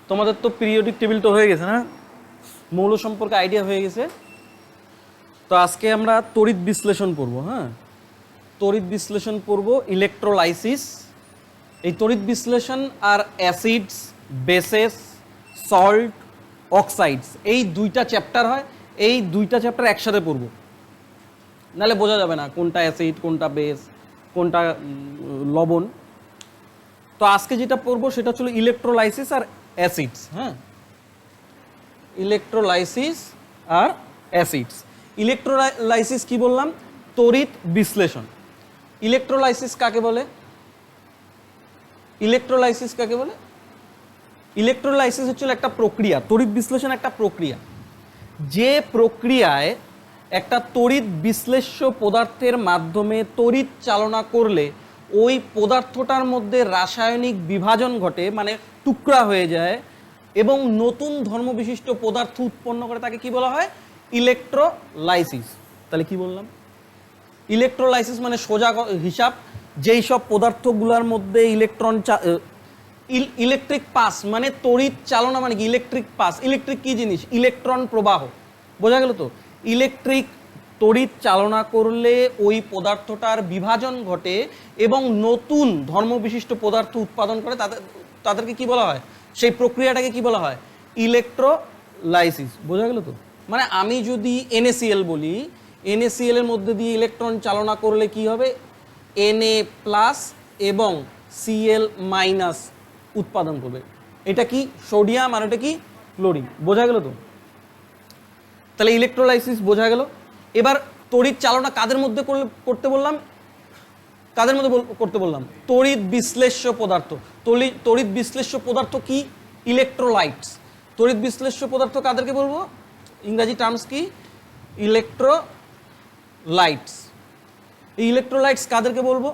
তোমাদের তো periodic table তো হয়ে গেছে না, মৌল সম্পর্কে আইডিয়া হয়ে গেছে। তো আজকে আমরা তড়িৎ বিশ্লেষণ পড়ব। হ্যাঁ, তড়িৎ বিশ্লেষণ পড়ব, ইলেকট্রোলাইসিস। এই তড়িৎ বিশ্লেষণ আর অ্যাসিডস, বেসেস, সল্ট, অক্সাইডস, এই দুইটা চ্যাপ্টার হয়। এই দুইটা চ্যাপ্টার একসাথে পড়ব, নাহলে বোঝা যাবে না কোনটা অ্যাসিড, কোনটা বেস, কোনটা লবণ। তো আজকে যেটা পড়বো সেটা হচ্ছিল ইলেকট্রোলাইসিস আর অ্যাসিডস। হ্যাঁ, ইলেকট্রোলাইসিস আর অ্যাসিডস। ইলেকট্রোলাইসিস কি বললাম? তড়িৎ বিশ্লেষণ। ইলেকট্রোলাইসিস কাকে বলে? ইলেকট্রোলাইসিস কাকে বলে? ইলেকট্রোলাইসিস হচ্ছিল একটা প্রক্রিয়া, তড়িৎ বিশ্লেষণ একটা প্রক্রিয়া, যে প্রক্রিয়ায় একটা তড়িৎ বিশ্লেষ্য পদার্থের মাধ্যমে তড়িৎ চালনা করলে ওই পদার্থটার মধ্যে রাসায়নিক বিভাজন ঘটে, মানে টুকরা হয়ে যায় এবং নতুন ধর্মবিশিষ্ট পদার্থ উৎপন্ন করে, তাকে কি বলা হয়? ইলেকট্রোলাইসিস। তাহলে কি বললাম? ইলেকট্রোলাইসিস মানে সোজা হিসাব, যেই সব পদার্থগুলোর মধ্যে ইলেকট্রন ইলেকট্রিক পাস, মানে তড়িৎ চালনা, মানে কি ইলেকট্রিক পাস। ইলেকট্রিক কি জিনিস? ইলেকট্রন প্রবাহ। বোঝা গেল তো? ইলেকট্রিক তড়িৎ চালনা করলে ওই পদার্থটার বিভাজন ঘটে এবং নতুন ধর্মবিশিষ্ট পদার্থ উৎপাদন করে, তাদেরকে কি বলা হয়? সেই প্রক্রিয়াটাকে কি বলা হয়? ইলেকট্রোলাইসিস। বোঝা গেল তো? মানে আমি যদি NaCl বলি, NaCl এর মধ্যে দিয়ে ইলেকট্রন চালনা করলে কি হবে? Na+ এবং Cl- উৎপাদন করবে। এটা কি? সোডিয়াম, আর এটা কি? ক্লোরিন। বোঝা গেল তো? তাহলে ইলেকট্রোলাইসিস বোঝা গেল। এবার তড়িৎ চালনা কাদের মধ্যে করতে বললাম? কাদের মধ্যে করতে বললাম? তড়িৎ বিশ্লেষ্য পদার্থ। তড়িৎ বিশ্লেষ্য পদার্থ কি? ইলেকট্রোলাইটস। তড়িৎ বিশ্লেষ্য পদার্থ কাদেরকে বলবো? ইংরাজি টার্মস কি? ইলেকট্রোলাইটস। এই ইলেকট্রোলাইটস কাদেরকে বলবো?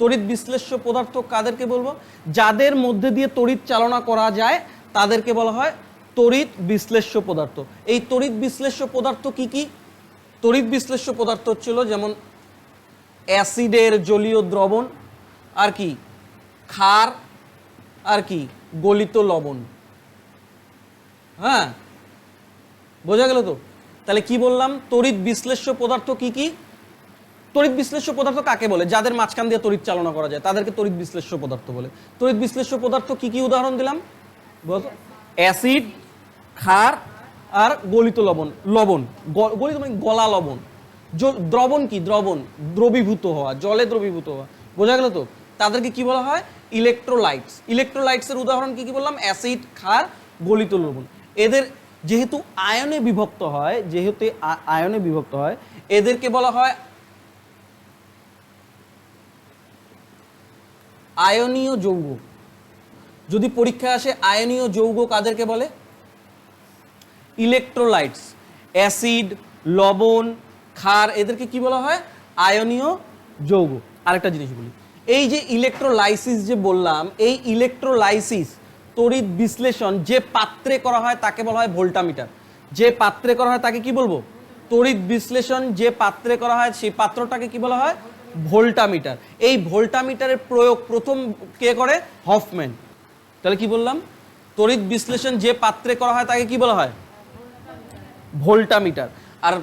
তড়িৎ বিশ্লেষ্য পদার্থ কাদেরকে বলবো? যাদের মধ্যে দিয়ে তড়িৎ চালনা করা যায় তাদেরকে বলা হয় তড়িৎ বিশ্লেষ্য পদার্থ। এই তড়িৎ বিশ্লেষ্য পদার্থ কি কি? তড়িৎ বিশ্লেষ্য পদার্থ হচ্ছিল যেমন অ্যাসিডের জলীয় দ্রবণ, আর কি ক্ষার, আর কি গলিত লবণ। হ্যাঁ, বোঝা গেল তো? তাহলে কি বললাম? তড়িৎ বিশ্লেষ্য পদার্থ কি কি? তড়িৎ বিশ্লেষ্য পদার্থ কাকে বলে? যাদের মাঝখান দিয়ে তড়িৎ চালনা করা যায় তাদেরকে তড়িৎ বিশ্লেষ্য পদার্থ বলে। তড়িৎ বিশ্লেষ্য পদার্থ কি কি উদাহরণ দিলাম? অ্যাসিড, ক্ষার আর গলিত লবণ। লবণ গলিত মানে গলা লবণ। দ্রবণ কি? দ্রবণ দ্রবীভূত হওয়া, জলে দ্রবীভূত হওয়া। বোঝা গেল তো? তাদেরকে কি বলা হয়? ইলেকট্রোলাইটস। ইলেকট্রোলাইটসের উদাহরণ কি কি বললাম? অ্যাসিড, ক্ষার, গলিত লবণ। এদের যেহেতু আয়নে বিভক্ত হয়, এদেরকে বলা হয় আয়নীয় যৌগ। যদি পরীক্ষায় আসে আয়নীয় যৌগ কাদেরকে বলে? ইলেকট্রোলাইটস। অ্যাসিড, লবণ, ক্ষার, এদেরকে কি বলা হয়? আয়নীয় যৌগ। আরেকটা জিনিস বলি, এই যে ইলেকট্রোলাইসিস যে বললাম, এই ইলেকট্রোলাইসিস তড়িৎ বিশ্লেষণ যে পাত্রে করা হয় তাকে বলা হয় ভোল্টামিটার। যে পাত্রে করা হয় তাকে কি বলবো? তড়িৎ বিশ্লেষণ যে পাত্রে করা হয় সেই পাত্রটাকে কি বলা হয়? ভোল্টামিটার। এই ভোল্টামিটারের প্রয়োগ প্রথম কে করে? হফম্যান। তাহলে কি বললাম? তড়িৎ বিশ্লেষণ যে পাত্রে করা হয় তাকে কি বলা হয়? ভোল্টামিটার। আর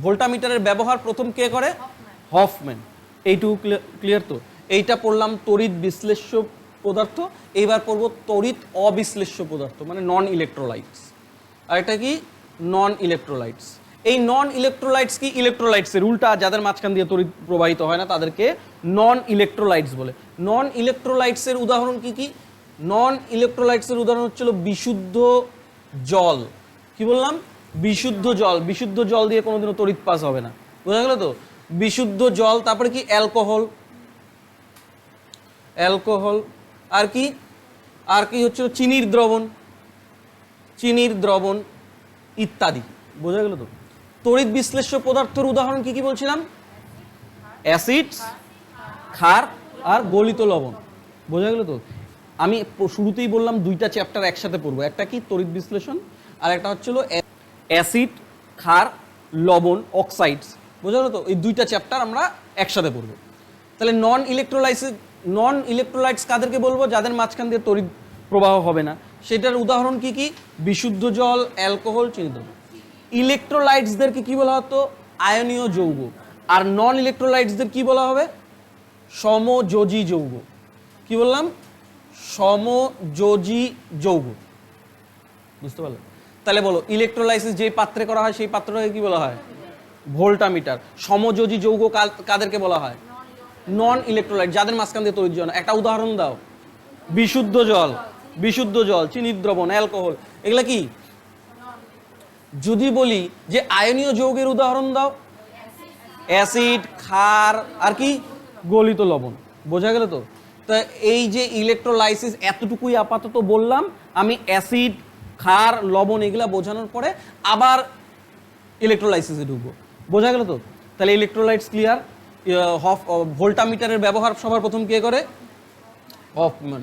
ভোল্টামিটারের ব্যবহার প্রথম কে করে? হফম্যান। এইটুকু ক্লিয়ার তো? এইটা পড়লাম তড়িৎ বিশ্লেষ্য পদার্থ। এইবার পড়বো তড়িৎ অবিশ্লেষ্য পদার্থ, মানে নন ইলেকট্রোলাইটস। আর এটা কি? নন ইলেকট্রোলাইটস। এই নন ইলেকট্রোলাইটস কি? ইলেকট্রোলাইটসের উল্টা, যাদের মাঝখান দিয়ে তড়িৎ প্রবাহিত হয় না তাদেরকে নন ইলেকট্রোলাইটস বলে। নন ইলেকট্রোলাইটসের উদাহরণ কি কি? নন ইলেকট্রোলাইটসের উদাহরণ হচ্ছিল বিশুদ্ধ জল। কি বললাম? বিশুদ্ধ জল। বিশুদ্ধ জল দিয়ে কোনোদিনও তড়িৎ পাস হবে না। বোঝা গেল তো? বিশুদ্ধ জল। তারপরে কি? অ্যালকোহল। অ্যালকোহল। আর কি? আর কি হচ্ছিল? চিনির দ্রবণ। চিনির দ্রবণ ইত্যাদি। বোঝা গেল তো? তড়িৎ বিশ্লেষ্য পদার্থের উদাহরণ কি কি বলছিলাম? অ্যাসিড, ক্ষার আর গলিত লবণ। বোঝা গেল তো? আমি শুরুতেই বললাম দুইটা চ্যাপ্টার একসাথে পড়বো, একটা কি? তড়িৎ বিশ্লেষণ, আর একটা হচ্ছিল অ্যাসিড, ক্ষার, লবণ, অক্সাইডস। বোঝা গেল তো? এই দুইটা চ্যাপ্টার আমরা একসাথে পড়বো। তাহলে নন ইলেকট্রোলাইটস কাদেরকে বলবো? যাদের মাঝখান দিয়ে তড়িৎ প্রবাহ হবে না, সেটার উদাহরণ কি কি? বিশুদ্ধ জল, অ্যালকোহল, চিনি দ্রবণ। ইলেকট্রোলাইটসদেরকে কি বলা হতো? আয়নীয় যৌগ। আর নন ইলেকট্রোলাইটসদের কি বলা হবে? সমযোজী যৌগ। কি বললাম? সমযোজী যৌগ। বুঝতে পারলে? তাহলে বলো, ইলেকট্রোলাইসিস যেই পাত্রে করা হয় সেই পাত্রটাকে কি বলা হয়? ভোল্টামিটার। সমযোজী যৌগ কাদেরকে বলা হয়? নন ইলেকট্রোলাইট, যাদের মাঝখান দিয়ে তড়িৎ যায় না। একটা উদাহরণ দাও। বিশুদ্ধ জল, বিশুদ্ধ জল, চিনির দ্রবণ, অ্যালকোহল, এগুলা কি? যদি বলি যে আয়নীয় যৌগের উদাহরণ দাও, অ্যাসিড, ক্ষার, আর কি? গলিত লবণ। বোঝা গেল তো? তা এই যে ইলেকট্রোলাইসিস এতটুকুই আপাতত বললাম আমি। অ্যাসিড, ক্ষার, লবণ এগুলা বোঝানোর পরে আবার ইলেকট্রোলাইসিসে ঢুকবো। বোঝা গেল তো? তাহলে ইলেকট্রোলাইটস ক্লিয়ার। ভোল্টামিটারের ব্যবহার সবার প্রথম কে করে? হফম্যান।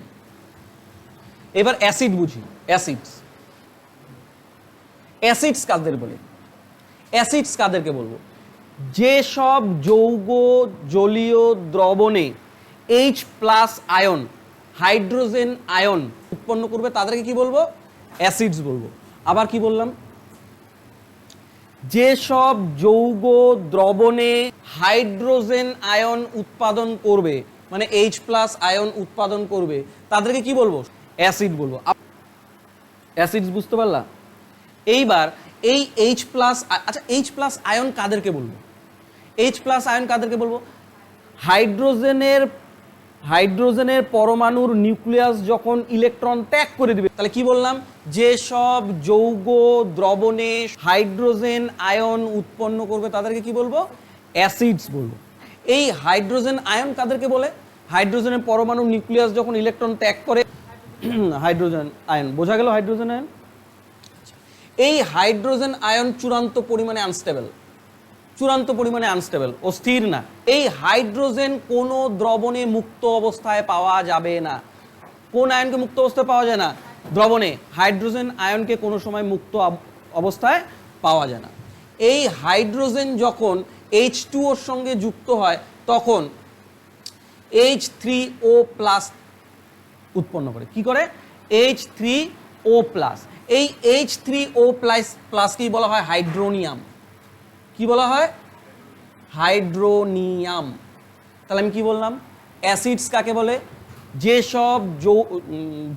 এবার অ্যাসিড বুঝি। অ্যাসিডস, অ্যাসিডস কাদের বলে? অ্যাসিডস কাদেরকে বলবো? যেসব যৌগ জলীয় দ্রবণে H+ আয়ন, হাইড্রোজেন আয়ন উৎপন্ন করবে তাদেরকে কি বলবো? অ্যাসিডস বলবো। আবার কি বললাম? যেসব যৌগ দ্রবণে হাইড্রোজেন আয়ন উৎপাদন করবে, মানে H+ আয়ন উৎপাদন করবে, তাদেরকে কি বলবো? অ্যাসিড বলবো। অ্যাসিডস বুঝতে পারলা? এইবার এই H+, আচ্ছা H+ আয়ন কাদেরকে বলবো? H+ আয়ন কাদেরকে বলবো? হাইড্রোজেনের পরমাণুর নিউক্লিয়াস যখন ইলেকট্রন ত্যাগ করে দিবে, তাহলে কি বললাম? যেসব যৌগ দ্রবণে হাইড্রোজেন আয়ন উৎপন্ন করবে তাদেরকে কি বলবো? অ্যাসিডস বলবো। এই হাইড্রোজেন আয়ন কাদেরকে বলে? হাইড্রোজেনের পরমাণুর নিউক্লিয়াস যখন ইলেকট্রন ত্যাগ করে, হাইড্রোজেন আয়ন। বোঝা গেল? Hydrogen ion. এই হাইড্রোজেন আয়ন চূড়ান্ত পরিমাণে আনস্টেবল, চূড়ান্ত পরিমাণে আনস্টেবল, অস্থির না। এই হাইড্রোজেন কোনো দ্রবণে মুক্ত অবস্থায় পাওয়া যাবে না। কোন আয়নকে মুক্ত অবস্থায় পাওয়া যায় না? দ্রবণে। হাইড্রোজেন আয়নকে কোনো সময় মুক্ত অবস্থায় পাওয়া যায় না। এই হাইড্রোজেন যখন H2ওর সঙ্গে যুক্ত হয় তখন H3O+ উৎপন্ন করে। কি করে? H3O+। এই H3O+ কি বলা হয়? হাইড্রোনিয়াম। কি বলা হয়? হাইড্রোনিয়াম। তাহলে আমি কি বললাম? অ্যাসিডস কাকে বলে? যেসব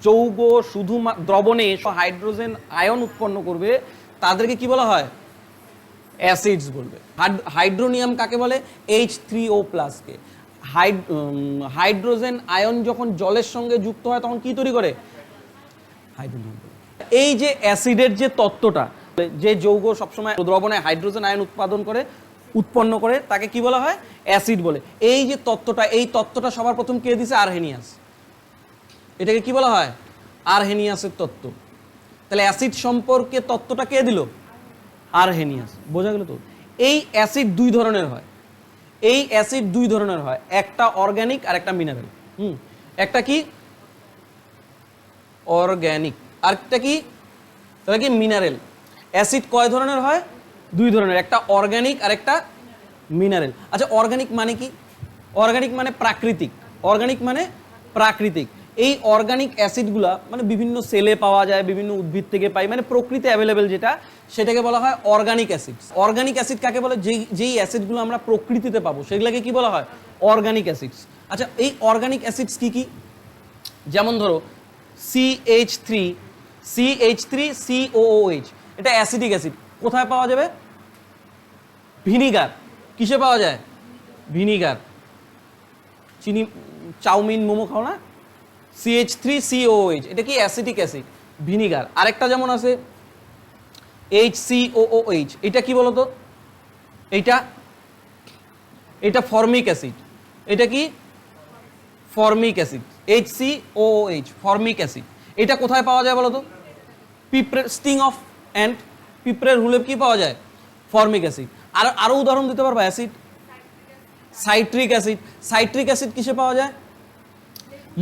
যৌগ শুধু দ্রবণে হাইড্রোজেন আয়ন উৎপন্ন করবে তাদেরকে কি বলা হয়? অ্যাসিডস বলবে। হাইড্রোনিয়াম কাকে বলে? H3O+ কে। হাইড্রোজেন আয়ন যখন জলের সঙ্গে যুক্ত হয় তখন কি তৈরি করে? হাইড্রোনিয়াম। এই যে অ্যাসিডের যে তত্ত্বটা, যে যৌগ সবসময় দ্রবণে হাইড্রোজেন আয়ন উৎপন্ন করে তাকে কি বলা হয়? অ্যাসিড বলে। এই যে তত্ত্বটা, এই তত্ত্বটা সবার প্রথম কে দিছে? আরহেনিয়াস। এটাকে কি বলা হয়? আরহেনিয়াসের তত্ত্ব। তাহলে অ্যাসিড সম্পর্কে তত্ত্বটা কে দিল? আরহেনিয়াস। বোঝা গেল তো? এই অ্যাসিড দুই ধরনের হয়। এই অ্যাসিড দুই ধরনের হয়, একটা অর্গানিক আর একটা মিনারেল। একটা কি? অর্গানিক, আরেকটা কি? তাহলে কি? মিনারেল। অ্যাসিড কয় ধরনের হয়? দুই ধরনের, একটা অর্গানিক আর একটা মিনারেল। আচ্ছা, অর্গানিক মানে কি? অর্গানিক মানে প্রাকৃতিক। অর্গানিক মানে প্রাকৃতিক। এই অর্গানিক অ্যাসিডগুলা মানে বিভিন্ন সেলে পাওয়া যায়, বিভিন্ন উদ্ভিদ থেকে পাই, মানে প্রকৃতি অ্যাভেলেবেল যেটা, সেটাকে বলা হয় অর্গানিক অ্যাসিড। অর্গানিক অ্যাসিড কাকে বলে? যেই অ্যাসিডগুলো আমরা প্রকৃতিতে পাবো সেগুলোকে কি বলা হয়? Organic acids. আচ্ছা, এই অর্গানিক অ্যাসিডস কি কি? যেমন ধরো CH3COOH, এটা অ্যাসিডিক অ্যাসিড। কোথায় পাওয়া যাবে? ভিনিগার। কিসে পাওয়া যায়? ভিনিগার। চিনি, চাউমিন, মোমো খাও না? CH3COOH, এটা কি? Acidic acid, vinegar. আরেকটা যেমন আছে HCOOH, এটা কি বলতো? এটা ফর্মিক অ্যাসিড। এটা কি? Formic acid. HCOOH, formic acid. এটা কোথায় পাওয়া যায় বলতো? পিঁপড়ের স্টিং অফ অ্যান্ট, পিঁপড়ের হুলে কি পাওয়া যায়? Formic acid. আরো উদাহরণ দিতে পারবা? Acid, citric acid. Citric acid কিসে পাওয়া যায়?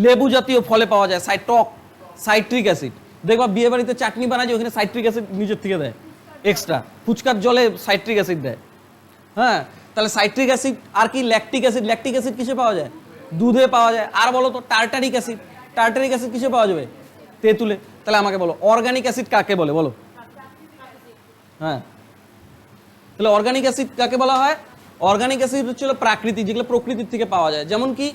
লেবু জাতীয় ফলে পাওয়া যায়, সাইট্রিক অ্যাসিড। দেখবা বিয়ে বাড়িতে চাটনি বানায় যে ওখানে সাইট্রিক অ্যাসিড নিজের থেকে দেয় এক্সট্রা, ফুচকার জলে সাইট্রিক অ্যাসিড দেয়। হ্যাঁ, তাহলে সাইট্রিক অ্যাসিড। আর কি? Lactic acid. ল্যাকটিক অ্যাসিড কিসে পাওয়া যায়? দুধে পাওয়া যায়। আর বলো তো টার্টারিক অ্যাসিড। টার্টারিক অ্যাসিড কিসে পাওয়া যাবে? তেঁতুলে। তাহলে আমাকে বলো অর্গানিক অ্যাসিড কাকে বলে, বলো। হ্যাঁ, তাহলে অর্গানিক অ্যাসিড কাকে বলা হয়? অর্গানিক অ্যাসিড হচ্ছে প্রাকৃতিক, যেগুলো প্রকৃতির থেকে পাওয়া যায়। যেমন কি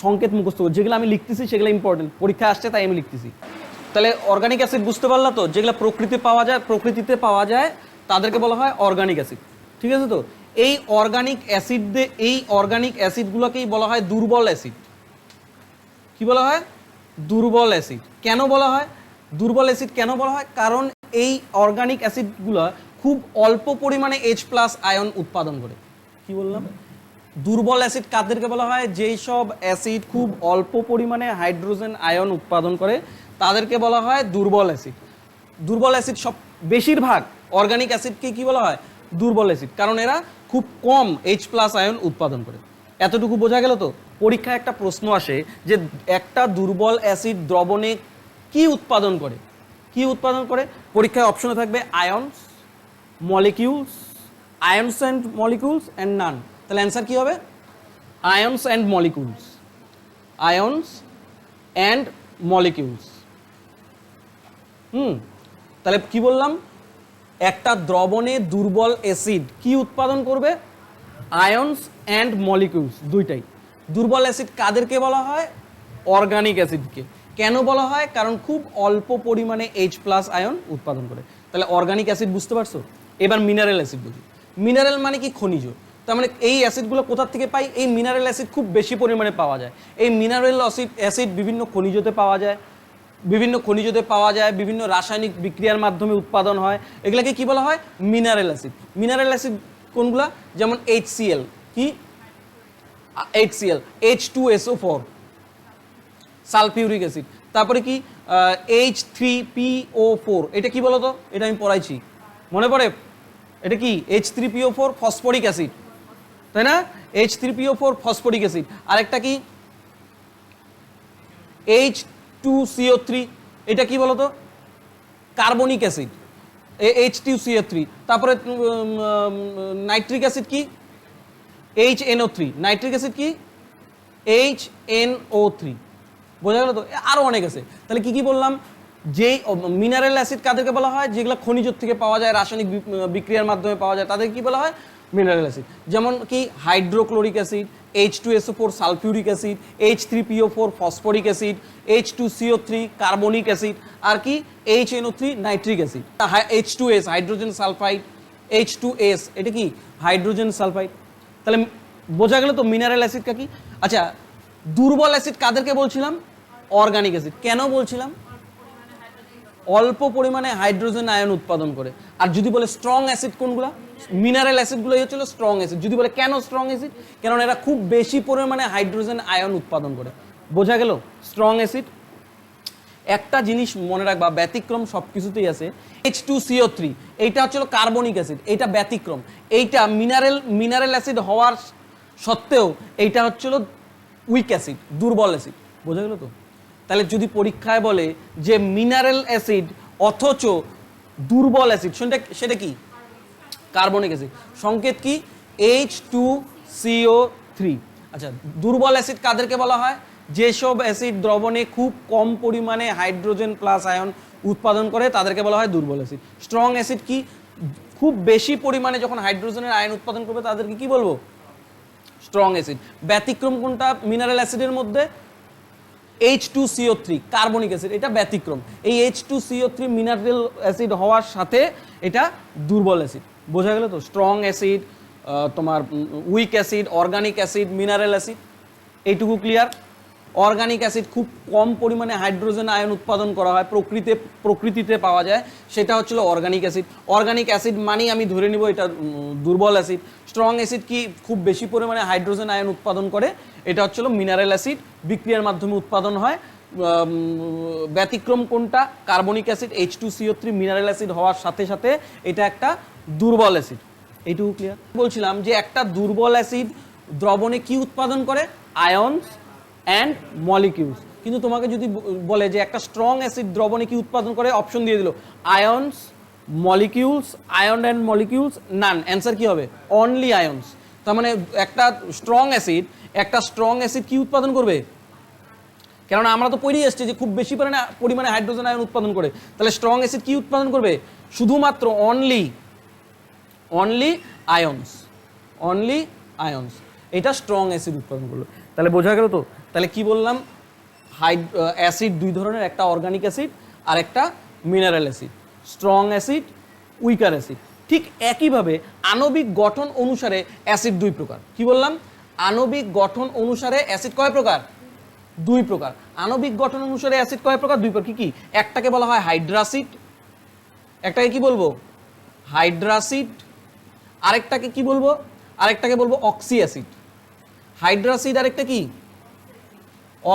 সংকেত মুখস্থ করো, যেগুলো আমি লিখতেছি সেগুলো ইম্পর্টেন্ট, পরীক্ষা আসছে তাই আমি লিখতেছি। তাহলে অর্গানিক অ্যাসিড বুঝতে পারলা তো, যেগুলো প্রকৃতিতে পাওয়া যায় তাদেরকে বলা হয় অর্গানিক অ্যাসিড। ঠিক আছে তো? এই অর্গানিক অ্যাসিডগুলোকেই বলা হয় দুর্বল অ্যাসিড। কি বলা হয়? দুর্বল অ্যাসিড। কেন বলা হয় দুর্বল অ্যাসিড? কেন বলা হয়? কারণ এই অর্গানিক অ্যাসিডগুলো খুব অল্প পরিমাণে H+ আয়ন উৎপাদন করে। কি বললাম? দুর্বল অ্যাসিড কাদেরকে বলা হয়? যেই সব অ্যাসিড খুব অল্প পরিমাণে হাইড্রোজেন আয়ন উৎপাদন করে তাদেরকে বলা হয় দুর্বল অ্যাসিড। দুর্বল অ্যাসিড সব বেশিরভাগ অর্গানিক অ্যাসিডকে কি বলা হয়? দুর্বল অ্যাসিড, কারণ এরা খুব কম H+ আয়ন উৎপাদন করে। এতটুকু বোঝা গেল তো? পরীক্ষায় একটা প্রশ্ন আসে যে একটা দুর্বল অ্যাসিড দ্রবণে কি উৎপাদন করে? কি উৎপাদন করে? পরীক্ষায় অপশনে থাকবে ions, molecules, ions and molecules and নান। তাহলে অ্যান্সার কি হবে? Ions and molecules. Ions and molecules. তাহলে কি বললাম? একটা দ্রবণে দুর্বল অ্যাসিড কি উৎপাদন করবে? আয়নস অ্যান্ড মলিকিউলস, দুইটাই। দুর্বল অ্যাসিড কাদেরকে বলা হয়? অর্গানিক অ্যাসিডকে। কেন বলা হয়? কারণ খুব অল্প পরিমাণে H+ আয়ন উৎপাদন করে। তাহলে অর্গানিক অ্যাসিড বুঝতে পারছো? এবার মিনারেল অ্যাসিড বুঝি। মিনারেল মানে কি? খনিজ। তার মানে এই অ্যাসিডগুলো কোথা থেকে পাই? এই মিনারেল অ্যাসিড খুব বেশি পরিমাণে পাওয়া যায়। এই মিনারেল অ্যাসিড বিভিন্ন খনিজতে পাওয়া যায়, বিভিন্ন রাসায়নিক বিক্রিয়ার মাধ্যমে উৎপাদন হয়। এগুলাকে কি বলা হয়? Mineral acid. মিনারেল অ্যাসিড কোনগুলা? যেমন HCl, কি HCl, H2SO4, সালফিউরিক অ্যাসিড। তারপরে কি H3PO4, এটা কি বলতো? এটা আমি পড়াইছি, মনে পড়ে? এটা কি? H3PO4 ফসফরিক অ্যাসিড, তাই না? H3PO4 phosphoric acid. আরেকটা কি? H2CO3, এটা কি বলতো? Carbonic acid, H2CO3। তারপরে নাইট্রিক অ্যাসিড কি? HNO3। নাইট্রিক অ্যাসিড কি? HNO3। বোঝা গেল তো? আরো অনেক আছে। তাহলে কি কি বললাম? যেই মিনারেল অ্যাসিড কাদেরকে বলা হয়? যেগুলো খনিজ থেকে পাওয়া যায়, রাসায়নিক বিক্রিয়ার মাধ্যমে পাওয়া যায়, তাদের কি বলা হয়? Mineral acid. যেমন কি? Hydrochloric acid, H2SO4 sulphuric acid, H3PO4 phosphoric acid, H2CO3 carbonic acid, আর কি? HNO3 nitric acid. H2S hydrogen sulphide, H2S এটা কি? Hydrogen sulphide. তাহলে বোঝা গেল তো মিনারেল অ্যাসিড কি? আচ্ছা, দুর্বল অ্যাসিড কাদেরকে বলছিলাম? Organic acid. কেন বলছিলাম? অল্প পরিমাণে হাইড্রোজেন আয়ন উৎপাদন করে। আর যদি বলে স্ট্রং অ্যাসিড কোনগুলা? মিনারেল অ্যাসিডগুলোই হচ্ছিল স্ট্রং অ্যাসিড। যদি বলে কেন স্ট্রং অ্যাসিড? কারণ এরা খুব বেশি পরিমাণে হাইড্রোজেন আয়ন উৎপাদন করে। বোঝা গেল? Strong acid. একটা জিনিস মনে রাখবা, ব্যতিক্রম সব কিছুতেই আছে। H2CO3 এইটা হচ্ছিল কার্বনিক অ্যাসিড, এইটা ব্যতিক্রম। এইটা মিনারেল অ্যাসিড হওয়ার সত্ত্বেও এইটা হচ্ছিল উইক অ্যাসিড, দুর্বল অ্যাসিড। বোঝা গেল তো? তাহলে যদি পরীক্ষায় বলে যে মিনারেল অ্যাসিড অথচ দুর্বল অ্যাসিড, সেটা কি? Carbonic acid. সংকেত কি? H2CO3। আচ্ছা, দুর্বল অ্যাসিড কাদেরকে বলা হয়? যেসব অ্যাসিড দ্রবণে খুব কম পরিমাণে হাইড্রোজেন প্লাস আয়ন উৎপাদন করে তাদেরকে বলা হয় দুর্বল অ্যাসিড। স্ট্রং অ্যাসিড কি? খুব বেশি পরিমাণে যখন হাইড্রোজেনের আয়ন উৎপাদন করবে তাদেরকে কি বলবো? Strong acid. ব্যতিক্রম কোনটা মিনারেল অ্যাসিডের মধ্যে? H2CO3 কার্বনিক অ্যাসিড, এটা ব্যতিক্রম। এই H2CO3 মিনারেল অ্যাসিড হওয়ার সাথে এটা দুর্বল অ্যাসিড। বোঝা গেল তো? স্ট্রং অ্যাসিড, তোমার week acid, organic acid, mineral acid, এইটুকু ক্লিয়ার। অর্গানিক অ্যাসিড খুব কম পরিমাণে হাইড্রোজেন আয়ন উৎপাদন করা হয়, প্রকৃতিতে পাওয়া যায়, সেটা হচ্ছিল অর্গানিক অ্যাসিড। অর্গানিক অ্যাসিড মানেই আমি ধরে নিব এটা দুর্বল অ্যাসিড। স্ট্রং অ্যাসিড কি? খুব বেশি পরিমাণে হাইড্রোজেন আয়ন উৎপাদন করে, এটা হচ্ছিল মিনারেল অ্যাসিড, বিক্রিয়ার মাধ্যমে উৎপাদন হয়। ব্যতিক্রম কোনটা? Carbonic acid. H2CO3 mineral acid হওয়ার সাথে সাথে এটা একটা দুর্বল অ্যাসিড। এইটুকু ক্লিয়ার। বলছিলাম যে একটা দুর্বল অ্যাসিড দ্রবণে কি উৎপাদন করে? Ions and molecules. কিন্তু তোমাকে যদি বলে যে একটা স্ট্রং অ্যাসিড দ্রবণে কি উৎপাদন করে, অপশন দিয়ে দিল ions, molecules, ion and molecules, none. Answer কি হবে? Only ions. তার মানে একটা স্ট্রং অ্যাসিড কি উৎপাদন করবে? কেননা আমরা তো পড়েই এসছি যে খুব বেশি পরিমাণে হাইড্রোজেন আয়ন উৎপাদন করে, তাহলে স্ট্রং অ্যাসিড কি উৎপাদন করবে? শুধুমাত্র অনলি আয়নস, এটা স্ট্রং অ্যাসিড উৎপাদন করলো। তাহলে বোঝা গেল তো? তাহলে কি বললাম? অ্যাসিড দুই ধরনের, একটা অর্গানিক অ্যাসিড আর একটা mineral acid, strong acid, weaker acid. ঠিক একইভাবে আণবিক গঠন অনুসারে অ্যাসিড দুই প্রকার। কি বললাম? আণবিক গঠন অনুসারে অ্যাসিড কয় প্রকার? দুই প্রকার। আণবিক গঠন অনুসারে অ্যাসিড কয় প্রকার? দুই প্রকার। কি কি? একটাকে বলা হয় হাইড্রাসিড, একটাকে কি বলবো? হাইড্রাসিড। আরেকটাকে কি বলবো? আরেকটাকে বলবো অক্সি অ্যাসিড। হাইড্রাসিড আরেকটা কি?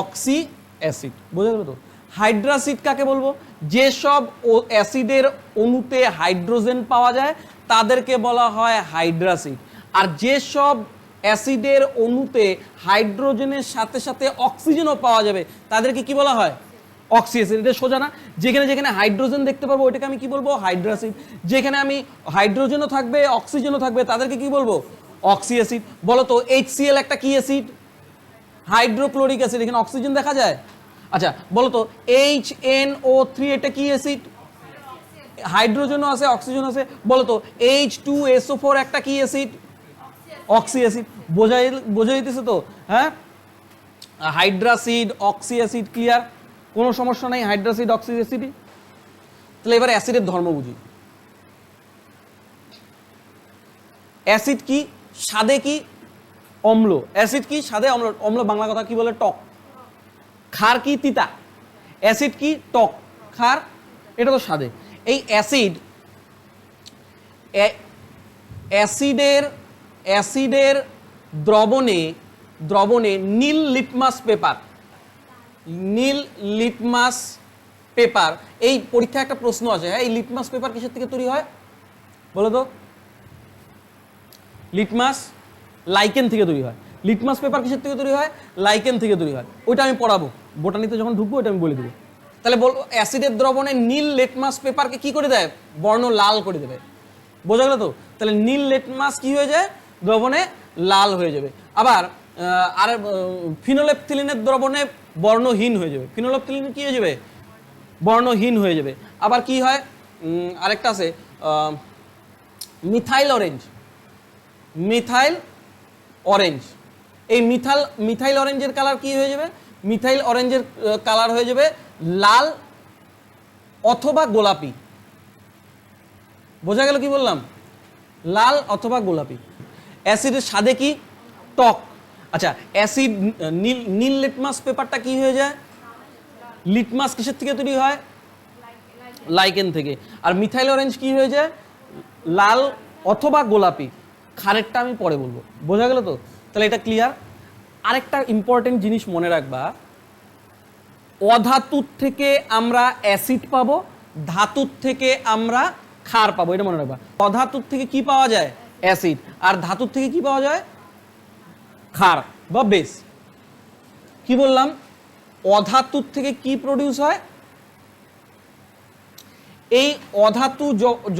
Oxy acid. বোঝা গেল তো? হাইড্রাসিড কাকে বলবো? যেসব অ্যাসিডের অণুতে হাইড্রোজেন পাওয়া যায় তাদেরকে বলা হয় হাইড্রাসিড। আর যেসব অ্যাসিডের অণুতে হাইড্রোজেনের সাথে সাথে অক্সিজেনও পাওয়া যাবে তাদেরকে কি বলা হয়? Oxy acid. এটা সোজা না? যেখানে যেখানে হাইড্রোজেন দেখতে পাবো ওইটাকে আমি কি বলবো? হাইড্রাসিড। যেখানে আমি হাইড্রোজেনও থাকবে অক্সিজেনও থাকবে তাদেরকে কি বলবো? Oxy acid. বলো তো HCl একটা কি অ্যাসিড? Hydrochloric acid. এখানে অক্সিজেন দেখা যায়? আচ্ছা বলো তো HNO3 এটা কি অ্যাসিড? হাইড্রোজেনও আছে অক্সিজেন আছে। বলো তো H2SO4 একটা কি অ্যাসিড? Oxy acid. বোঝা যেতেছে তো? হ্যাঁ, হাইড্রাসিড, অক্সি অ্যাসিড, ক্লিয়ার? কোনো সমস্যা নাই হাইড্রাসিড অক্সি অ্যাসিডই। তাহলে এবার অ্যাসিডের ধর্ম বুঝি। অ্যাসিড কি? স্বাদে কি? অম্ল। অ্যাসিড কি? স্বাদে অম্ল। অম্ল বাংলা কথা কি বলে? টক। ক্ষার কি? তিতা। অ্যাসিড কি? টক। ক্ষার এটা তো স্বাদে। এই অ্যাসিডের দ্রবণে নীল লিটমাস পেপার, এই পরীক্ষায় একটা প্রশ্ন আছে, হ্যাঁ, এই লিটমাস পেপার কিসের থেকে তৈরি হয় বলো তো? লিটমাস লাইকেন থেকে তৈরি হয়। লিটমাস পেপার কিসের থেকে তৈরি হয়? লাইকেন থেকে তৈরি হয়। ওইটা আমি পড়াবো, বোটানিতে যখন ঢুকবো ওইটা আমি বলে দেবো। তাহলে বলবো অ্যাসিডের দ্রবণে নীল লিটমাস পেপারকে কি করে দেয়? বর্ণ লাল করে দেবে। বোঝা গেল তো? তাহলে নীল লিটমাস কি হয়ে যায়? দ্রবণে লাল হয়ে যাবে। আবার আর ফিনোলেপথিলিনের দ্রবণে বর্ণহীন হয়ে যাবে। ফিনোলেপথিলিন কি হয়ে যাবে? বর্ণহীন হয়ে যাবে। আবার কি হয়? আরেকটা আছে মিথাইল অরেঞ্জ। এই মিথাইল অরেঞ্জের কালার কি হয়ে যাবে? মিথাইল অরেঞ্জের কালার হয়ে যাবে লাল অথবা গোলাপি। বোঝা গেল কি বললাম? লাল অথবা গোলাপি। অ্যাসিডের স্বাদে কি? টক। আচ্ছা অ্যাসিড নীল লিটমাস পেপারটা কি হয়ে যায়? লিটমাস কিসের থেকে তৈরি হয়? লাইকেন থেকে। আর মিথাইল অরেঞ্জ কি হয়ে যায়? লাল অথবা গোলাপি। ক্ষারেরটা আমি পরে বলবো। বোঝা গেল তো? তাহলে এটা ক্লিয়ার। আরেকটা ইম্পর্টেন্ট জিনিস মনে রাখবা, অধাতুর থেকে আমরা অ্যাসিড পাবো, ধাতুর থেকে আমরা ক্ষার পাবো, এটা মনে রাখবা। অধাতুর থেকে কি পাওয়া যায়? অ্যাসিড। আর ধাতুর থেকে কি পাওয়া যায়? ক্ষার বা বেস। কি বললাম? অধাতুর থেকে কি প্রডিউস হয়? এই অধাতু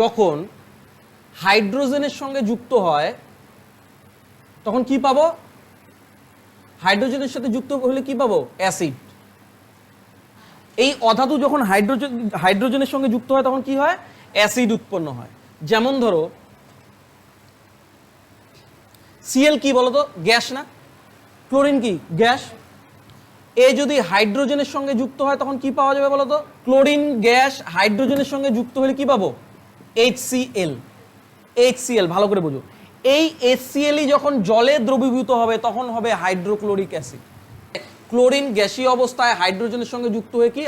যখন হাইড্রোজেনের সঙ্গে যুক্ত হয় তখন কি পাবো? হাইড্রোজেনের সাথে যুক্ত হলে কি পাবো? অ্যাসিড। এই অধাতু যখন হাইড্রোজেনের সঙ্গে যুক্ত হয় তখন কি হয়? অ্যাসিড উৎপন্ন হয়। যেমন ধরো Cl কি বলতো? গ্যাস না? ক্লোরিন কি? গ্যাস। এ যদি হাইড্রোজেনের সঙ্গে যুক্ত হয় তখন কি পাওয়া যাবে বলতো? ক্লোরিন গ্যাস হাইড্রোজেনের সঙ্গে যুক্ত হলে কি পাবো? HCl। ভালো করে বোঝো। এই HCl যখন জলে দ্রবীভূত হবে তখন হবে হাইড্রোক্লোরিক অ্যাসিড। ক্লোরিন গ্যাসীয় অবস্থায় হাইড্রোজেনের সঙ্গে যুক্ত হয়ে কি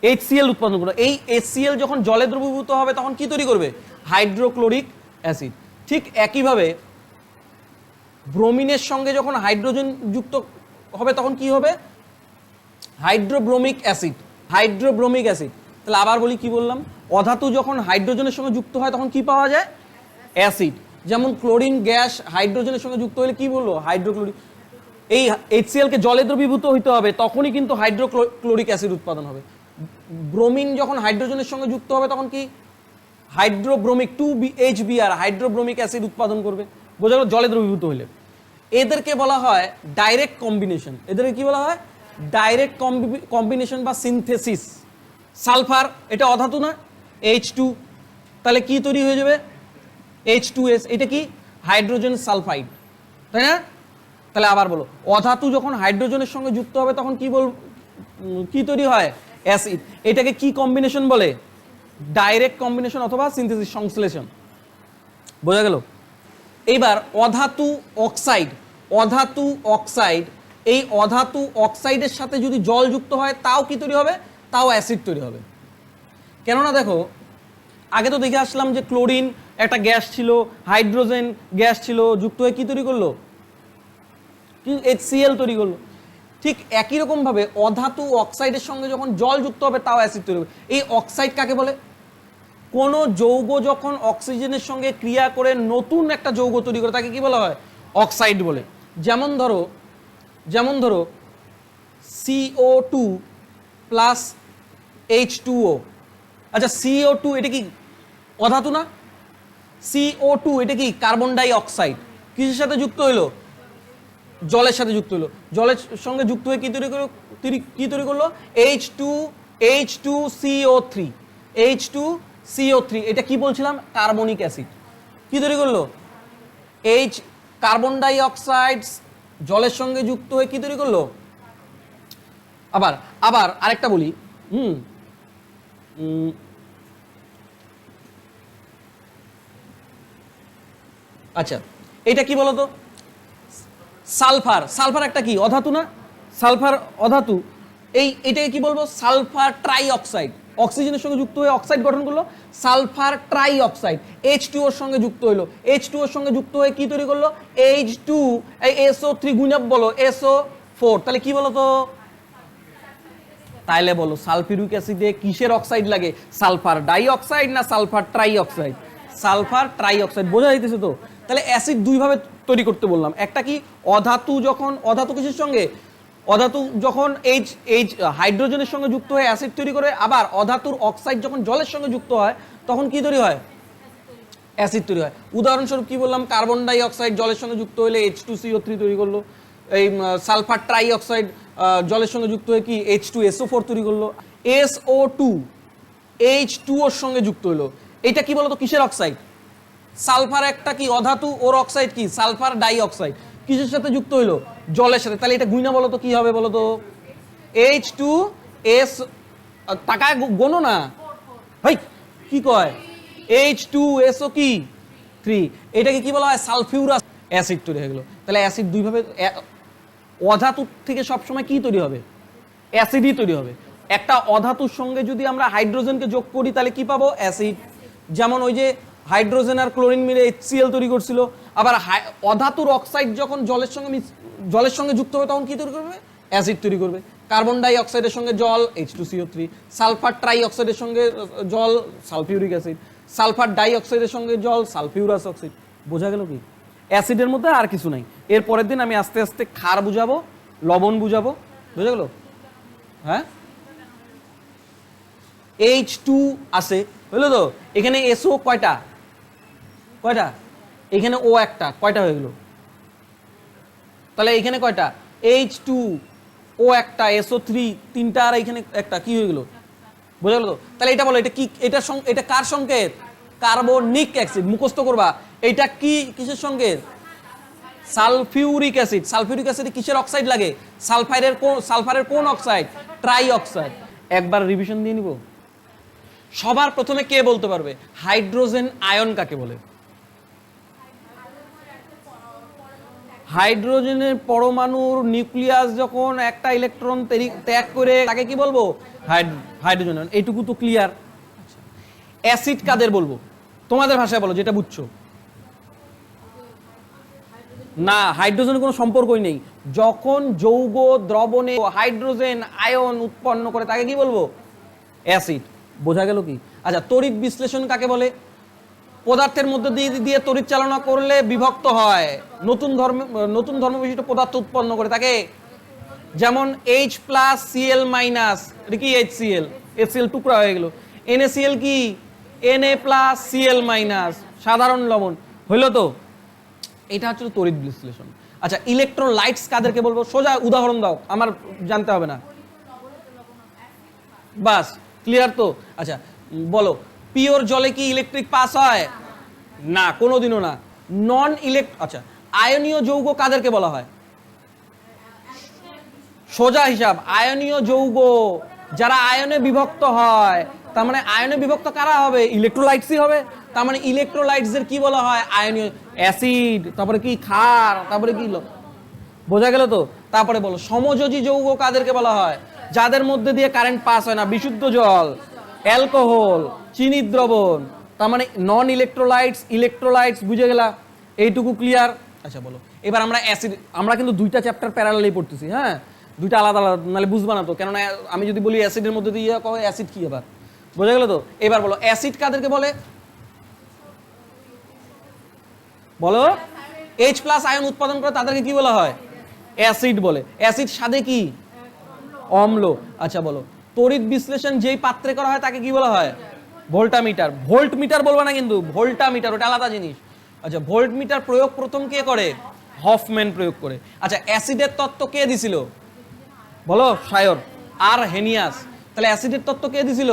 HCl উৎপন্ন করবে। এই HCl যখন জলে দ্রবীভূত হবে তখন কি তৈরি করবে? Hydrochloric acid. ঠিক একইভাবে ব্রোমিনের সঙ্গে যখন হাইড্রোজেন যুক্ত হবে তখন কি হবে? হাইড্রোব্রোমিক অ্যাসিড। তাহলে আবার বলি, কি বললাম? অধাতু যখন হাইড্রোজেনের সঙ্গে যুক্ত হয় তখন কি পাওয়া যায়? অ্যাসিড। যেমন ক্লোরিন গ্যাস হাইড্রোজেনের সঙ্গে যুক্ত হলে কি বললো? হাইড্রোক্লোরিক। এই HCl কে জলে দ্রবীভূত হইতে হবে তখনই কিন্তু হাইড্রোক্লোরিক অ্যাসিড উৎপাদন হবে। ব্রোমিন যখন হাইড্রোজেনের সঙ্গে যুক্ত হবে তখন কি? হাইড্রোব্রোমিক 2HBr হাইড্রোব্রোমিক অ্যাসিড উৎপাদন করবে। বোঝা গেল? জলে দ্রবীভূত হলে। এদেরকে বলা হয় ডাইরেক্ট কম্বিনেশন। এদেরকে কি বলা হয়? ডাইরেক্ট কম্বিনেশন বা সিনথেসিস। সালফার এটা অধাতু না, H2, তাহলে কি তৈরি হয়ে যাবে? H2S, এটা কি? হাইড্রোজেন সালফাইড, তাই না? তাহলে আবার বলো, অধাতু যখন হাইড্রোজেনের সঙ্গে যুক্ত হবে তখন কি তৈরি হয়? অ্যাসিড। এটাকে কি কম্বিনেশন বলে? ডাইরেক্ট কম্বিনেশন অথবা সিনথেসিস, সংশ্লেষণ। বোঝা গেল? এইবার অধাতু অক্সাইড, অধাতু অক্সাইড, এই অধাতু অক্সাইডের সাথে যদি জল যুক্ত হয় তাও কি তৈরি হবে? তাও অ্যাসিড তৈরি হবে। কেননা দেখো, আগে তো দেখে আসলাম যে ক্লোরিন একটা গ্যাস ছিল, হাইড্রোজেন গ্যাস ছিল, যুক্ত হয়ে কি তৈরি করলো? HCl তৈরি করলো। ঠিক একই রকম ভাবে অধাতু অক্সাইডের সঙ্গে যখন জল যুক্ত হবে তাও অ্যাসিড তৈরি হবে। এই অক্সাইড কাকে বলে? কোন যৌগ যখন অক্সিজেনের সঙ্গে ক্রিয়া করে নতুন একটা যৌগ তৈরি করে তাকে কি বলা হয়? অক্সাইড বলে। যেমন ধরো CO2 প্লাস H2O। আচ্ছা, CO2 এটা কি অধাতু না? CO2 এটা কি কার্বন ডাই অক্সাইড, কিসের সাথে যুক্ত হইলো? জলের সাথে যুক্ত হলো। জলের সঙ্গে যুক্ত হয়ে কি তৈরি করলো? H2CO3। H2CO3 এটা কি বলছিলাম? Carbonic acid. কি তৈরি করলো? কার্বন ডাই অক্সাইড জলের সঙ্গে যুক্ত হয়ে কি তৈরি করলো? আবার আরেকটা বলি, আচ্ছা এটা কি বলতো? সালফার একটা কি অধাতু না? সালফার অধাতু। এইটাকে কি বলবো? Sulphur try oxide. অক্সিজেনের সঙ্গে যুক্ত হয়ে অক্সাইড গঠন করলো, সালফার ট্রাই অক্সাইড। H2O এর সঙ্গে যুক্ত হলো, H2O এর সঙ্গে যুক্ত হয়ে কি তৈরি করলো? H2, এই SO3 গুণক বলো, SO4। তাহলে কি বলো তো? তাইলে বলো সালফিউরিক অ্যাসিডে কিসের অক্সাইড লাগে? সালফার ডাই অক্সাইড না sulphur try oxide? Sulphur try oxide. বোঝা যাইতেছে তো? তাহলে অ্যাসিড দুইভাবে তৈরি করতে বললাম। একটা কি, অধাতু কিসের সঙ্গে? অধাতু যখন হাইড্রোজেনের সঙ্গে যুক্ত হয়ে অ্যাসিড তৈরি করে, আবার অধাতুর অক্সাইড যখন জলের সঙ্গে যুক্ত হয় তখন কি তৈরি হয়? অ্যাসিড তৈরি হয়। উদাহরণস্বরূপ কি বললাম? কার্বন ডাই অক্সাইড জলের সঙ্গে যুক্ত হলে H2CO3 তৈরি করলো। এই সালফার ট্রাই অক্সাইড জলের সঙ্গে যুক্ত হয়ে কি H2SO4 তৈরি করলো। SO2 H2O এর সঙ্গে যুক্ত হলো। এটা কি বলতো? কিসের অক্সাইড? সালফার একটা কি অধাতু, ওর অক্সাইড কি? Sulphur die oxide. কিসের সাথে যুক্ত হইলো? জলের সাথে। তাহলে এটা গুইনা বলো তো কি হবে বলো তো? H2S, টাকায় গোনো না ভাই, কি কয়? H2SO কি 3। এটাকে কি বলা হয়? সালফিউরাস অ্যাসিড তৈরি হয়ে গেল। তাহলে অ্যাসিড দুইভাবে, অধাতু থেকে সবসময় কি তৈরি হবে? অ্যাসিডই তৈরি হবে। একটা অধাতুর সঙ্গে যদি আমরা হাইড্রোজেনকে যোগ করি তাহলে কি পাবো? অ্যাসিড। যেমন ওই যে হাইড্রোজেন আর ক্লোরিন মিলে HCl তৈরি করছিল। আবার অধাতুর অক্সাইড যখন জলের সঙ্গে যুক্ত হবে তখন কি তৈরি করবে? অ্যাসিড তৈরি করবে। কার্বন ডাই অক্সাইডের সঙ্গে জল, H2CO3। সালফার ট্রাই অক্সাইডের সঙ্গে জল, সালফিউরিক অ্যাসিড। সালফার ডাই অক্সাইডের সঙ্গে জল, সালফিউরাস অক্সাইড। বোঝা গেল কি? অ্যাসিডের মধ্যে আর কিছু নাই। এর পরের দিন আমি আস্তে আস্তে ক্ষার বুঝাবো, লবণ বুঝাবো। বোঝা গেল? হ্যাঁ, H2 আছে, হলো তো? এখানে SO কয়টা? এখানে O একটা, কয়টা হয়ে গেল? তাহলে এখানে কয়টা? H2O একটা, SO3 তিনটা, আর এখানে একটা, কি হয়ে গেল? বোঝা গেল তো? তাহলে এটা বলো, এটা কি? এটা কার সংকেত? Carbonic acid. মুখস্থ করবা। এটা কি কিসের সংকেত? Sulphuric acid. সালফিউরিক অ্যাসিডে কিসের অক্সাইড লাগে? সালফারের কোন অক্সাইড? Try oxide. একবার রিভিশন দিয়ে নিব। সবার প্রথমে কে বলতে পারবে হাইড্রোজেন আয়ন কাকে বলে? হাইড্রোজেনের পরমাণুর নিউক্লিয়াস যখন একটা ইলেকট্রন ত্যাগ করে তাকে কি বলবো? Hydrogen ion. এইটুকু তো ক্লিয়ার। অ্যাসিড কাদের বলবো? তোমাদের ভাষায় বলো, যেটা বুঝছো। না, হাইড্রোজেনের কোনো সম্পর্কই নেই। যখন যৌগ দ্রবণে হাইড্রোজেন আয়ন উৎপন্ন করে তাকে কি বলবো? অ্যাসিড। বোঝা গেল কি? আচ্ছা, তড়িৎ বিশ্লেষণ কাকে বলে? পদার্থের মধ্যে দিয়ে তড়িৎ চালনা করলে বিভক্ত হয়, নতুন ধর্ম বিশিষ্ট পদার্থ উৎপন্ন করে তাকে, যেমন H+Cl-, এটা কি? HCl টুকরা হয়ে গেল। NaCl কি? Na+Cl-, সাধারণ লবণ। হইল তো? এটা হচ্ছে তড়িৎ বিশ্লেষণ। আচ্ছা ইলেকট্রোলাইটস কাদেরকে বলবো? সোজা উদাহরণ দাও, আমার জানতে হবে না। বাস, ক্লিয়ার তো? আচ্ছা বলো, পিওর জলে কি ইলেকট্রিক পাস হয়? না, কোনোদিনও না। নন আচ্ছা আয়নীয় যৌগ কাদেরকে বলা হয়? সোজা হিসাব, আয়নীয় যৌগ যারা আয়নে বিভক্ত হয়, তার মানে আয়নে বিভক্ত কারা হবে? ইলেকট্রোলাইটসই হবে। তার মানে ইলেকট্রোলাইটসদের কি বলা হয়? আয়নীয়। অ্যাসিড, তারপরে কি ক্ষার, তারপরে কি, বোঝা গেল তো? তারপরে বলো সমযোজী যৌগ কাদেরকে বলা হয়? যাদের মধ্যে দিয়ে কারেন্ট পাস হয় না, বিশুদ্ধ জল, অ্যালকোহল, চিনির দ্রবণ। তার মানে নন ইলেকট্রোলাইটস, ইলেকট্রোলাইটস, বুঝে গেলা? এইটুকু ক্লিয়ার? আচ্ছা বলো, এবার আমরা অ্যাসিড, আমরা কিন্তু দুইটা চ্যাপ্টার প্যারালালি পড়তেছি, হ্যাঁ, দুইটা আলাদা আলাদা, নাহলে বুঝবা না তো। কেননা আমি যদি বলি অ্যাসিডের মধ্যে দিয়ে অ্যাসিড কি, এবার বোঝা গেল তো? এবার বলো অ্যাসিড কাদেরকে বলে? বলো, H+ আয়ন উৎপাদন করে তাদেরকে কি বলা হয়? অ্যাসিড বলে। অ্যাসিড স্বাদে কি? অম্ল। আচ্ছা বলো, তড়িৎ বিশ্লেষণ যেই পাত্রে করা হয় তাকে কি বলা হয়? ভোল্টামিটার। ভোল্ট মিটার বলবা না কিন্তু, ভোল্টামিটার ওটা আলাদা জিনিস। আচ্ছা ভোল্ট মিটার প্রয়োগ প্রথম কে করে? হফম্যান প্রয়োগ করে। আচ্ছা অ্যাসিডের তত্ত্ব কে দিছিল? বলো, শায়র। আর হেনিয়াস। তাহলে অ্যাসিডের তত্ত্ব কে দিছিল?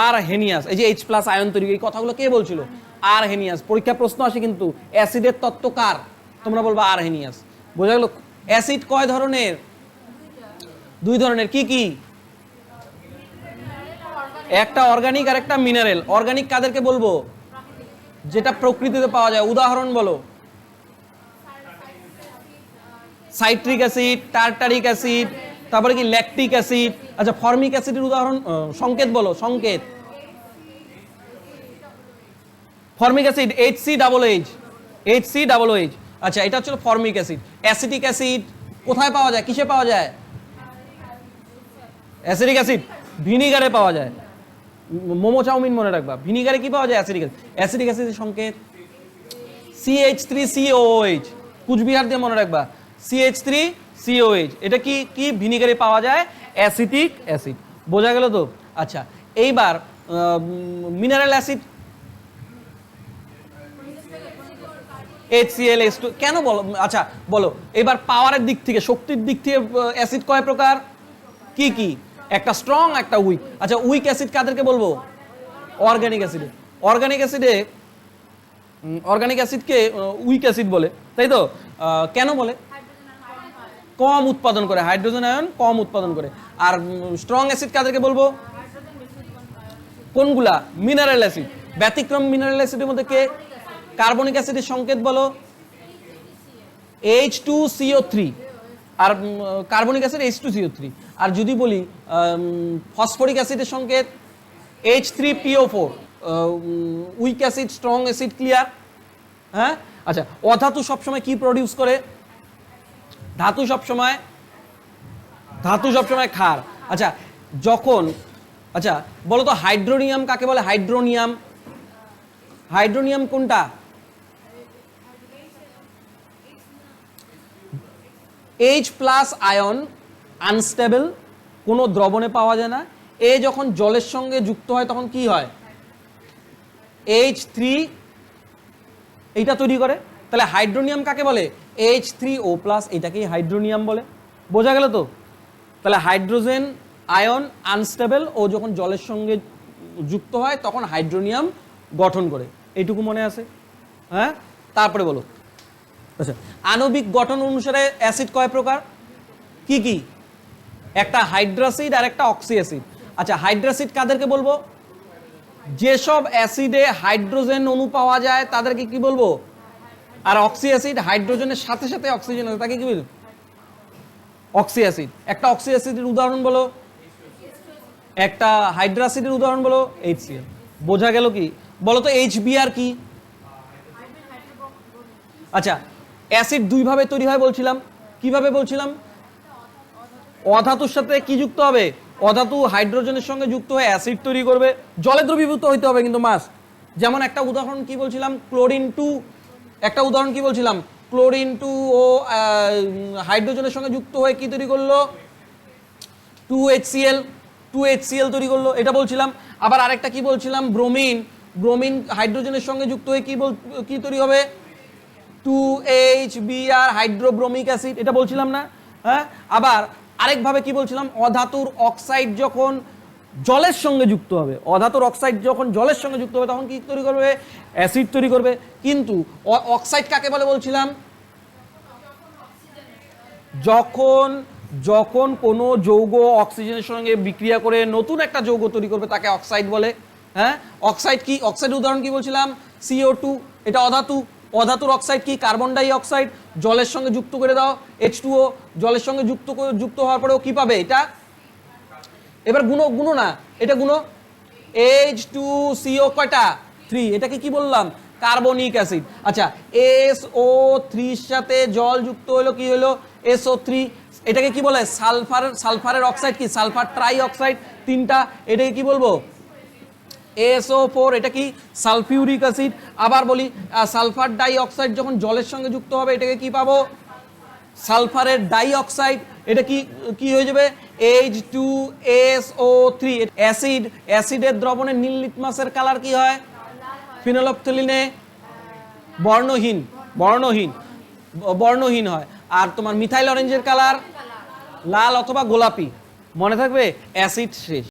আর হেনিয়াস। এই যে H+ আয়ন তৈরি, এই কথাগুলো কে বলছিল? আর হেনিয়াস। পরীক্ষা প্রশ্ন আসে কিন্তু, অ্যাসিডের তত্ত্ব কার? তোমরা বলবা আর হেনিয়াস। বোঝা গেল? অ্যাসিড কয় ধরনের? দুই ধরনের। কি কি? একটা অর্গানিক আর একটা মিনারেল। অর্গানিক কাদেরকে বলবো? যেটা প্রকৃতিতে পাওয়া যায়। উদাহরণ বলো। সাইট্রিক অ্যাসিড, টার্টারিক অ্যাসিড, তারপরে কি ল্যাকটিক অ্যাসিড। আচ্ছা ফর্মিক অ্যাসিডের উদাহরণ, সংকেত বলো, সংকেত। Formic acid HCOOH, HCOOH। আচ্ছা এটা হচ্ছে ফর্মিক অ্যাসিড। অ্যাসিটিক অ্যাসিড কোথায় পাওয়া যায়? কিসে পাওয়া যায়? অ্যাসিটিক অ্যাসিড ভিনিগারে পাওয়া যায়। মোমো চাউমিন মনে রাখবা, ভিনিগারে কি পাওয়া যায়? Acetic acid. অ্যাসিটিক অ্যাসিডের সংকেত CH3COOH। কুচবিহার দিয়ে মনে রাখবা, CH3COOH। এটা কি কি ভিনিগারে পাওয়া যায়? Acetic acid. বোঝা গেল তো? আচ্ছা এইবার মিনারেল অ্যাসিড HCl কেন বলো? আচ্ছা বলো এবার পাওয়ারের দিক থেকে, শক্তির দিক থেকে অ্যাসিড কয় প্রকার? কি কি? একটা স্ট্রং, একটা উইক। আচ্ছা উইক অ্যাসিড কাদেরকে বলবো? অর্গানিক অ্যাসিডে। অর্গানিক অ্যাসিডে, অর্গানিক অ্যাসিডকে উইক অ্যাসিড বলে, তাই তো? কেন বলে? কম উৎপাদন করে, হাইড্রোজেন আয়ন কম উৎপাদন করে। আর স্ট্রং অ্যাসিড কাদেরকে বলবো? কোনগুলা? Mineral acid. ব্যতিক্রম মিনারেল অ্যাসিডের মধ্যে কে? কার্বনিক অ্যাসিডের সংকেত বলো। H2CO3। আর কার্বনিক অ্যাসিড H2CO3। আর যদি বলি ফসফরিক অ্যাসিডের সংকেত H3PO4। Week acid, strong acid, clear? হ্যাঁ। আচ্ছা অধাতু সবসময় কি প্রডিউস করে? ধাতু সবসময় ক্ষার। আচ্ছা যখন, আচ্ছা বলো তো হাইড্রোনিয়াম কাকে বলে? হাইড্রোনিয়াম। হাইড্রোনিয়াম কোনটা? H+ আয়ন আনস্টেবল, কোনো দ্রবণে পাওয়া যায় না। এ যখন জলের সঙ্গে যুক্ত হয় তখন কি হয়? H3 এইটা তৈরি করে। তাহলে হাইড্রোনিয়াম কাকে বলে? H3O+, এটাকেই হাইড্রোনিয়াম বলে। বোঝা গেল তো? তাহলে হাইড্রোজেন আয়ন আনস্টেবল, ও যখন জলের সঙ্গে যুক্ত হয় তখন হাইড্রোনিয়াম গঠন করে। এইটুকু মনে আছে? হ্যাঁ। তারপরে বলো, আচ্ছা আণবিক গঠন অনুসারে অ্যাসিড কয় প্রকার? কি কি? একটা হাইড্রাসিড আর একটা অক্সি অ্যাসিড। আচ্ছা হাইড্রাসিড কাদেরকে বলবো? যেসব অ্যাসিডে হাইড্রোজেন অণু পাওয়া যায় তাদেরকে কি বলবো? আর অক্সি অ্যাসিড, হাইড্রোজেনের সাথে সাথে অক্সিজেন আছে, তাকে কি বলবো? Oxy acid. একটা অক্সি অ্যাসিডের উদাহরণ বলো। একটা হাইড্রাসিডের উদাহরণ বলো। HCl। বোঝা গেল কি? বলো তো HBr কি? আচ্ছা অ্যাসিড দুই ভাবে তৈরি হয় বলছিলাম, কিভাবে বলছিলাম? অধাতুর সাথে কি যুক্ত হবে? অধাতু হাইড্রোজেনের সঙ্গে যুক্ত হয়ে অ্যাসিড তৈরি করবে। জলে দ্রবীভূত হইতে হবে কিন্তু মাস্ট। যেমন একটা উদাহরণ কি বলছিলাম? ক্লোরিন 2। একটা উদাহরণ কি বলছিলাম? ক্লোরিন 2 ও হাইড্রোজেনের সঙ্গে যুক্ত হয়ে কি তৈরি করলো? 2HCl তৈরি করলো, এটা বলছিলাম। আবার আরেকটা কি বলছিলাম? ব্রোমিন। ব্রোমিন হাইড্রোজেনের সঙ্গে যুক্ত হয়ে কি তৈরি হবে? 2HBr হাইড্রোব্রোমিক অ্যাসিড, এটা বলছিলাম না? হ্যাঁ, আবার আরেকভাবে কি বলছিলাম, অধাতুর অক্সাইড যখন জলের সঙ্গে যুক্ত হবে, অধাতুর অক্সাইড যখন জলের সঙ্গে যুক্ত হবে তখন কি তৈরি করবে? অ্যাসিড তৈরি করবে। কিন্তু অক্সাইড কাকে বলে বলছিলাম? যখন যখন কোনো যৌগ অক্সিজেনের সঙ্গে বিক্রিয়া করে নতুন একটা যৌগ তৈরি করবে তাকে অক্সাইড বলে। হ্যাঁ, অক্সাইড কি? অক্সাইড উদাহরণ কি বলছিলাম? CO2, এটা অধাতু। অধাতুর অক্সাইড কি? Carbon die oxide. জলের সঙ্গে যুক্ত করে দাও, H2O, জলের সঙ্গে যুক্ত হওয়ার পরেও কি পাবে? এটা এবার গুণ না, এটা গুণ, H2CO কয়টা? 3। এটাকে কি বললাম? Carbonic acid. আচ্ছা, SO3 এর সাথে জল যুক্ত হলো, কি হলো? SO3। এটাকে কি বলে? সালফারের অক্সাইড কি? সালফার ট্রাই অক্সাইড, 3টা। এটাকে কি বলবো? SO4। এটা কি? Sulphuric acid. আবার বলি, সালফার ডাই অক্সাইড যখন জলের সঙ্গে যুক্ত হবে এটাকে কি পাবো? সালফারের ডাই অক্সাইড। এটা কি কি হয়ে যাবে? H2SO3। অ্যাসিডের দ্রবণে নীল লিটমাসের কালার কি হয়? ফিনোলফথলিনে বর্ণহীন হয়। আর তোমার মিথাইল অরেঞ্জের কালার লাল অথবা গোলাপি। মনে থাকবে? অ্যাসিড শেষ।